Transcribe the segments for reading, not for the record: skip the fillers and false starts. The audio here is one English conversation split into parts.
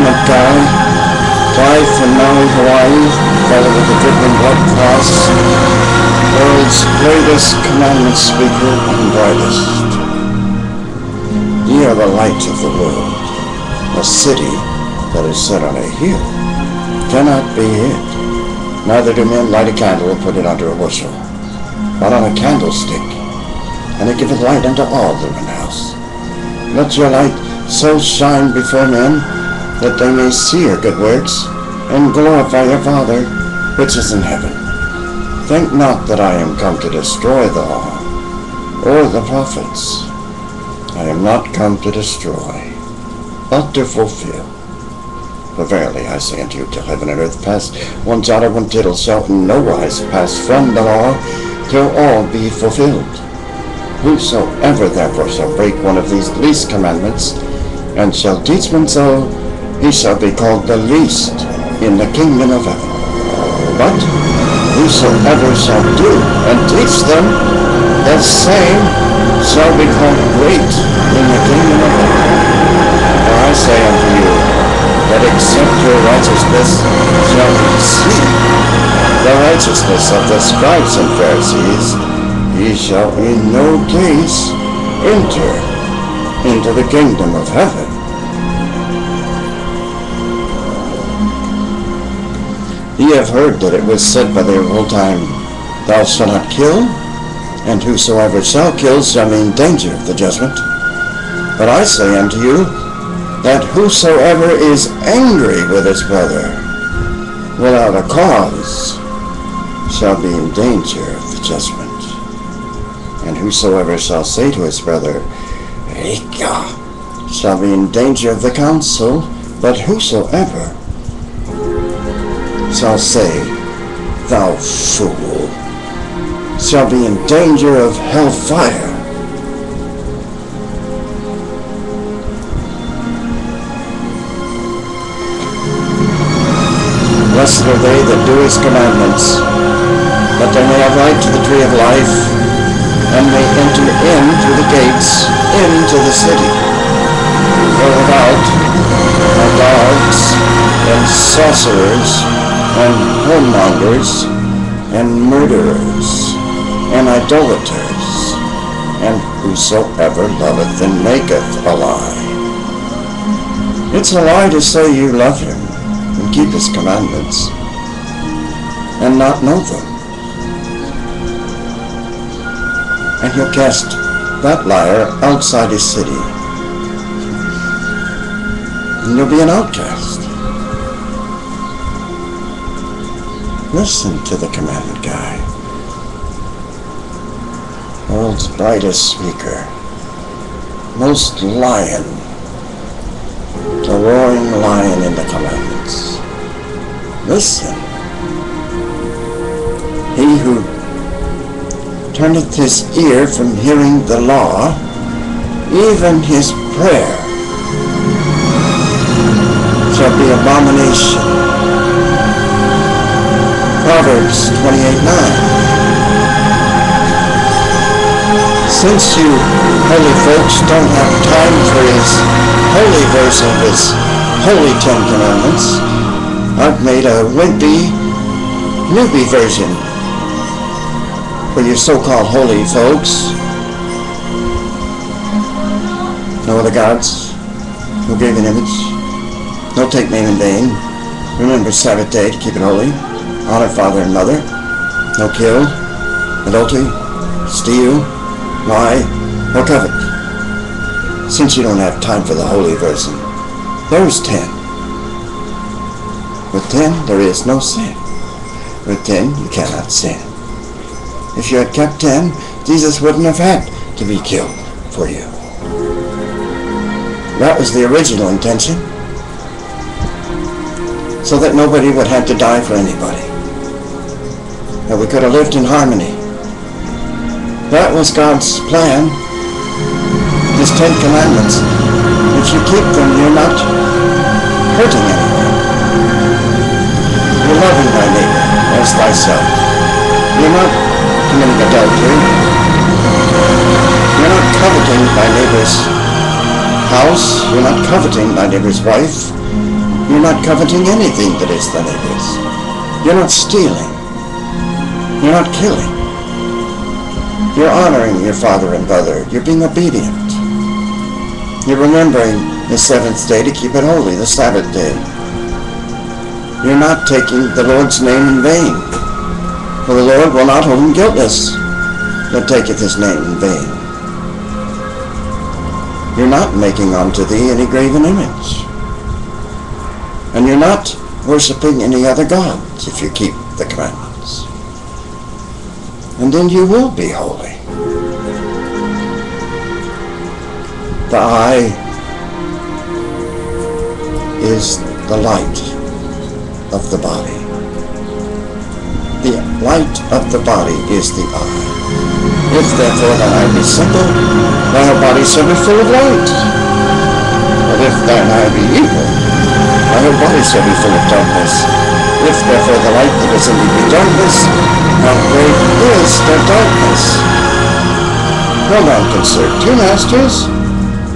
Mohammed Guy, Clive from Maui, Hawaii, fellow with the dripping blood cross, world's greatest commandment speaker and brightest. Ye are the light of the world. A city that is set on a hill cannot be hid. Neither do men light a candle and put it under a bushel, but on a candlestick, and it giveth light unto all that are in the house. Let your light so shine before men, that they may see your good works, and glorify your Father which is in heaven. Think not that I am come to destroy the law, or the prophets. I am not come to destroy, but to fulfill. For verily I say unto you, till heaven and earth pass, one jot or one tittle shall in no wise pass from the law, till all be fulfilled. Whosoever therefore shall break one of these least commandments, and shall teach them so, he shall be called the least in the kingdom of heaven. But whosoever shall do and teach them, the same shall be called great in the kingdom of heaven. For I say unto you, that except your righteousness shall exceed the righteousness of the scribes and Pharisees, ye shall in no case enter into the kingdom of heaven. Ye have heard that it was said by the old time, Thou shalt not kill, and whosoever shall kill shall be in danger of the judgment. But I say unto you, that whosoever is angry with his brother without a cause shall be in danger of the judgment. And whosoever shall say to his brother, Rika, shall be in danger of the council. But whosoever shall say, Thou fool, shall be in danger of hellfire. Blessed are they that do his commandments, that they may have right to the tree of life, and may enter in through the gates into the city. For without are dogs, and sorcerers, and whoremongers, and murderers, and idolaters, and whosoever loveth and maketh a lie. It's a lie to say you love him and keep his commandments, and not know them. And he'll cast that liar outside his city, and you'll be an outcast. Listen to the commandment guy, world's brightest speaker, most lion, a roaring lion in the commandments. Listen. He who turneth his ear from hearing the law, even his prayer shall be abomination. Proverbs 28:9. Since you holy folks don't have time for his holy verse of his holy 10 commandments, I've made a wimpy, newbie version for you so-called holy folks. No other gods, no graven image, no take name in vain, remember Sabbath day to keep it holy, honor father and mother, no kill, adultery, steal, lie, or covet. Since you don't have time for the holy version, there's 10. With 10, there is no sin. With 10, you cannot sin. If you had kept 10, Jesus wouldn't have had to be killed for you. That was the original intention, so that nobody would have to die for anybody, that we could have lived in harmony. That was God's plan, his 10 commandments. If you keep them, you're not hurting anyone. You're loving thy neighbor as thyself. You're not committing adultery. You're not coveting thy neighbor's house. You're not coveting thy neighbor's wife. You're not coveting anything that is the neighbor's. You're not stealing. You're not killing. You're honoring your father and brother. You're being obedient. You're remembering the seventh day to keep it holy, the Sabbath day. You're not taking the Lord's name in vain. For the Lord will not hold him guiltless that taketh his name in vain. You're not making unto thee any graven image. And you're not worshiping any other gods if you keep the commandments. And then you will be holy. The eye is the light of the body. The light of the body is the eye. If therefore thine eye be simple, thy whole body shall be full of light. But if thine eye be evil, thy whole body shall be full of darkness. If therefore the light that is in thee be darkness, how great is the darkness? No man can serve two masters,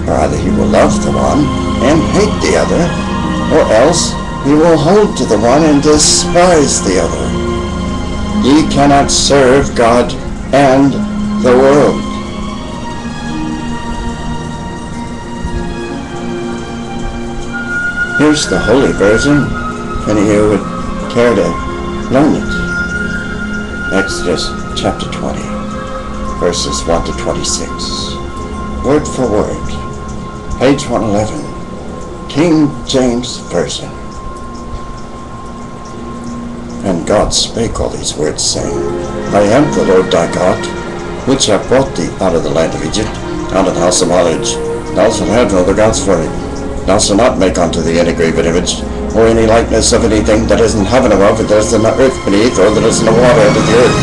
for either he will love the one and hate the other, or else he will hold to the one and despise the other. Ye cannot serve God and the world. Here's the Holy Version, if any of you would care to learn it. Exodus chapter 20, verses 1 to 26. Word for word. Page 111. King James Version. And God spake all these words, saying, I am the Lord thy God, which have brought thee out of the land of Egypt, out of the house of bondage. Thou shalt have no other gods for me. Thou shalt not make unto thee any graven image, or any likeness of anything that is in heaven above, or that is in the earth beneath, or that is in the water under the earth.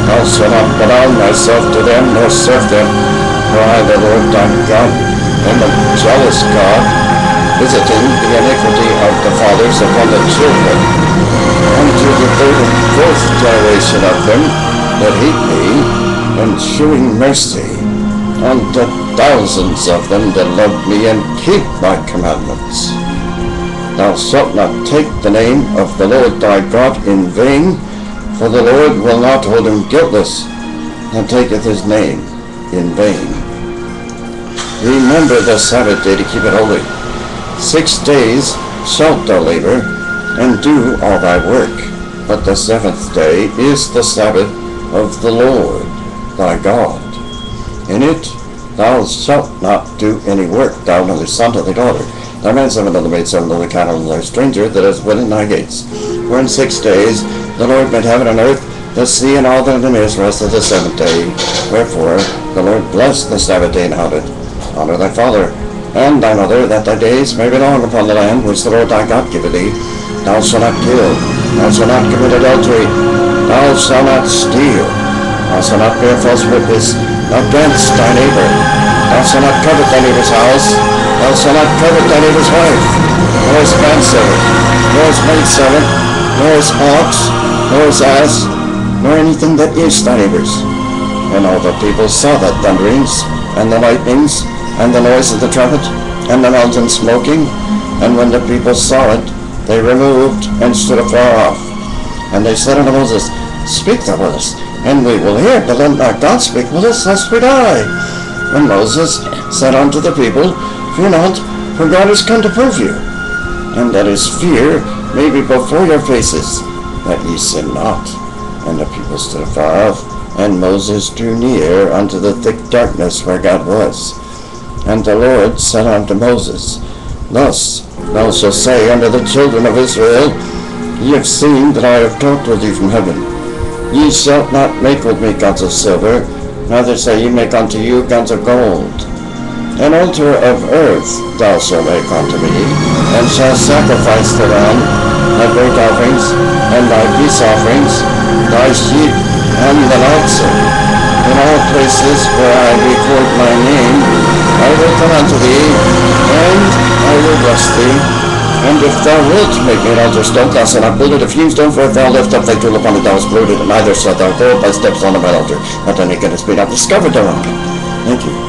Thou shalt not bow down thyself to them, nor serve them. For I, the Lord thy God, am a jealous God, visiting the iniquity of the fathers upon the children, unto the third and fourth generation of them that hate me, and shewing mercy unto thousands of them that love me and keep my commandments. Thou shalt not take the name of the Lord thy God in vain, for the Lord will not hold him guiltless that taketh his name in vain. Remember the Sabbath day to keep it holy. 6 days shalt thou labor, and do all thy work. But the seventh day is the Sabbath of the Lord thy God. In it thou shalt not do any work, thou nor thy son nor thy daughter, thy manservant nor thy maidservant nor thy cattle nor thy stranger that is within thy gates. For in 6 days the Lord made heaven and earth, the sea, and all that in them is, rest of the seventh day. Wherefore the Lord blessed the Sabbath day and hallowed it. Honor thy father and thy mother, that thy days may be long upon the land which the Lord thy God giveth thee. Thou shalt not kill, thou shalt not commit adultery, thou shalt not steal, thou shalt not bear false witness against thy neighbor, thou shalt not covet thy neighbor's house, thou shalt not covet thy neighbor's wife, nor his manservant, nor his maidservant, nor his ox, nor his ass, nor anything that is thy neighbor's. And all the people saw the thunderings, and the lightnings, and the noise of the trumpet, and the mountain smoking. And when the people saw it, they removed and stood afar off. And they said unto Moses, Speak thou with us, and we will hear, but let not God speak with us, lest we die. And Moses said unto the people, Fear not, for God is come to prove you, and that his fear may be before your faces, that ye sin not. And the people stood afar off, and Moses drew near unto the thick darkness where God was. And the Lord said unto Moses, Thus thou shalt say unto the children of Israel, Ye have seen that I have talked with you from heaven. Ye shall not make with me gods of silver, neither shall ye make unto you gods of gold. An altar of earth thou shalt make unto me, and shalt sacrifice thereon thy burnt offerings, and thy peace offerings, thy sheep, and thine oxen. In all places where I record my name, I will come unto thee, and I will bless thee. And if thou wilt make me an altar stone, thou shalt not build it of hewn stone, for if thou lift up thy tool upon it, thou hast polluted it, neither shalt thou go up thy steps on my altar, that thy nakedness be not discovered thereon. Thank you.